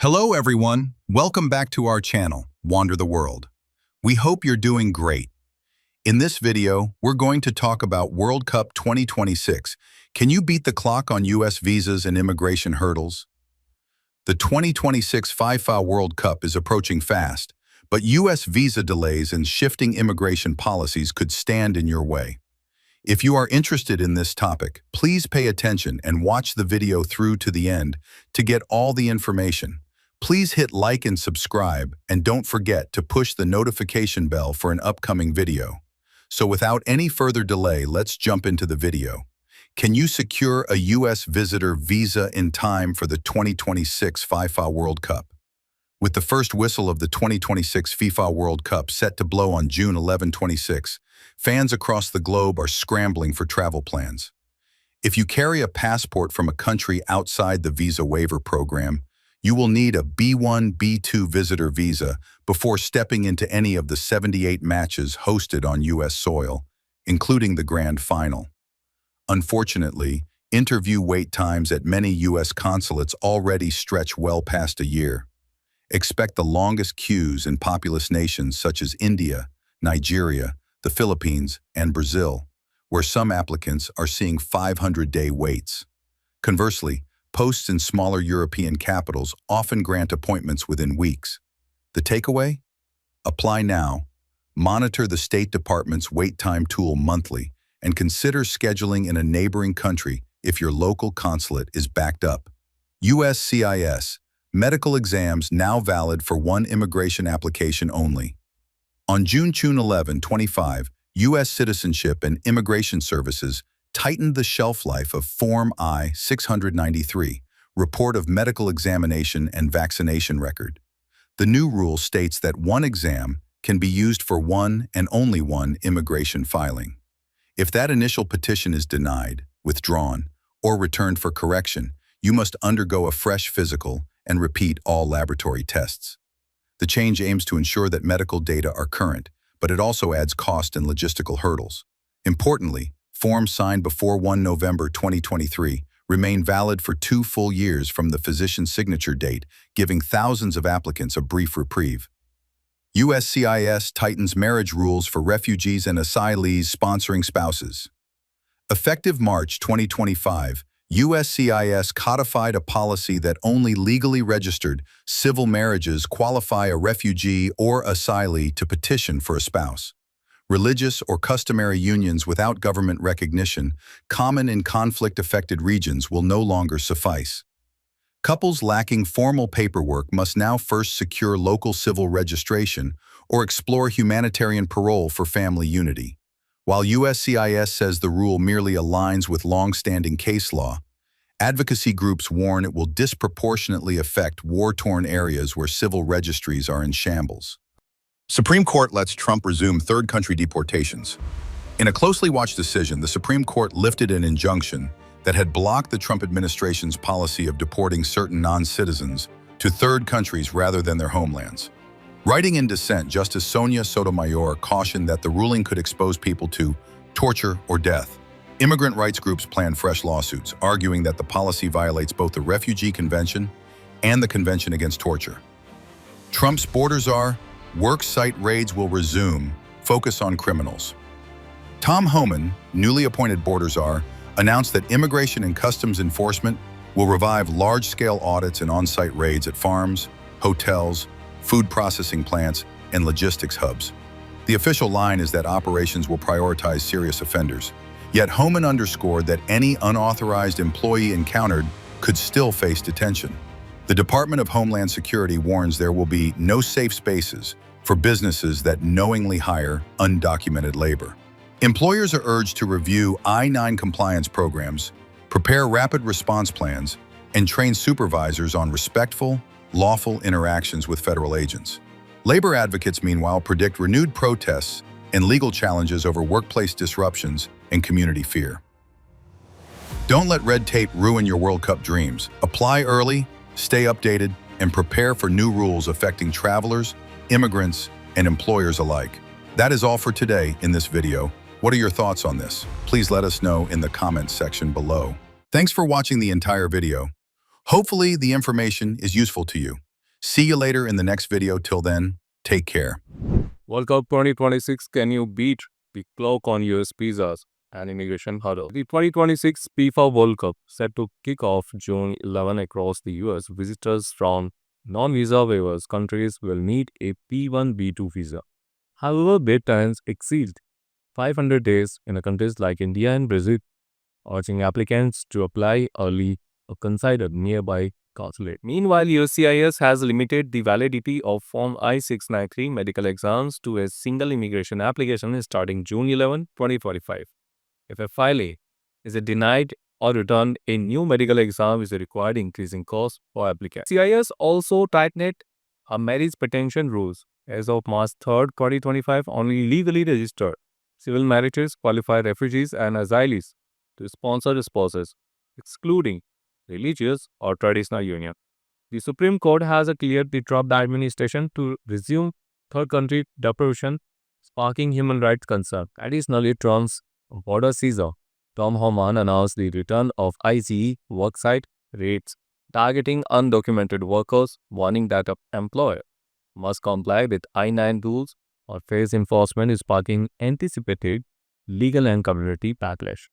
Hello everyone, welcome back to our channel, Wander the World. We hope you're doing great. In this video, we're going to talk about World Cup 2026. Can you beat the clock on US visas and immigration hurdles? The 2026 FIFA World Cup is approaching fast, but US visa delays and shifting immigration policies could stand in your way. If you are interested in this topic, please pay attention and watch the video through to the end to get all the information. Please hit like and subscribe, and don't forget to push the notification bell for an upcoming video. So without any further delay, let's jump into the video. Can you secure a US visitor visa in time for the 2026 FIFA World Cup? With the first whistle of the 2026 FIFA World Cup set to blow on June 11, 26, fans across the globe are scrambling for travel plans. If you carry a passport from a country outside the visa waiver program, you will need a B1, B2 visitor visa before stepping into any of the 78 matches hosted on US soil, including the grand final. Unfortunately, interview wait times at many US consulates already stretch well past a year. Expect the longest queues in populous nations such as India, Nigeria, the Philippines, and Brazil, where some applicants are seeing 500-day waits. Conversely, posts in smaller European capitals often grant appointments within weeks. The takeaway? Apply now, monitor the State Department's wait time tool monthly, and consider scheduling in a neighboring country if your local consulate is backed up. USCIS, medical exams now valid for one immigration application only. On June 11, 25, U.S. Citizenship and Immigration Services tightened the shelf life of Form I-693, Report of Medical Examination and Vaccination Record. The new rule states that one exam can be used for one and only one immigration filing. If that initial petition is denied, withdrawn, or returned for correction, you must undergo a fresh physical and repeat all laboratory tests. The change aims to ensure that medical data are current, but it also adds cost and logistical hurdles. Importantly, forms signed before 1 November 2023 remain valid for 2 full years from the physician's signature date, giving thousands of applicants a brief reprieve. USCIS tightens marriage rules for refugees and asylees sponsoring spouses. Effective March 2025, USCIS codified a policy that only legally registered civil marriages qualify a refugee or asylee to petition for a spouse. Religious or customary unions without government recognition, common in conflict-affected regions, will no longer suffice. Couples lacking formal paperwork must now first secure local civil registration or explore humanitarian parole for family unity. While USCIS says the rule merely aligns with long-standing case law, advocacy groups warn it will disproportionately affect war-torn areas where civil registries are in shambles. Supreme Court lets Trump resume third country deportations. In a closely watched decision, the Supreme Court lifted an injunction that had blocked the Trump administration's policy of deporting certain non-citizens to third countries rather than their homelands. Writing in dissent, Justice Sonia Sotomayor cautioned that the ruling could expose people to torture or death. Immigrant rights groups plan fresh lawsuits, arguing that the policy violates both the Refugee Convention and the Convention Against Torture. Trump's border czar, work site raids will resume, focus on criminals. Tom Homan, newly appointed border czar, announced that Immigration and Customs Enforcement will revive large-scale audits and on-site raids at farms, hotels, food processing plants, and logistics hubs. The official line is that operations will prioritize serious offenders. Yet Homan underscored that any unauthorized employee encountered could still face detention. The Department of Homeland Security warns there will be no safe spaces for businesses that knowingly hire undocumented labor. Employers are urged to review I-9 compliance programs, prepare rapid response plans, and train supervisors on respectful, lawful interactions with federal agents. Labor advocates, meanwhile, predict renewed protests and legal challenges over workplace disruptions and community fear. Don't let red tape ruin your World Cup dreams. Apply early, stay updated, and prepare for new rules affecting travelers, immigrants, and employers alike. That is all for today in this video. What are your thoughts on this? Please let us know in the comments section below. Thanks for watching the entire video. Hopefully the information is useful to you. See you later in the next video. Till then, take care. World Cup 2026, can you beat the clock on US visas and immigration hurdle? The 2026 FIFA World Cup, set to kick off June 11 across the US, visitors from non-visa waivers countries will need a P1 B2 visa. However, wait times exceed 500 days in countries like India and Brazil, urging applicants to apply early or consider nearby consulate. Meanwhile, USCIS has limited the validity of Form I-693 medical exams to a single immigration application starting June 11, 2045. If a filee is denied or returned, a new medical exam is required, increasing costs for applicants. CIS also tightened marriage pretension rules. As of March 3rd, 2025, only legally registered civil marriages qualify refugees and asylees to sponsor spouses, excluding religious or traditional union. The Supreme Court has cleared the Trump administration to resume third country deportation, sparking human rights concern. Additionally, Trump's border Caesar Tom Homan announced the return of ICE worksite raids targeting undocumented workers, warning that an employer must comply with I-9 rules or face enforcement, sparking anticipated legal and community backlash.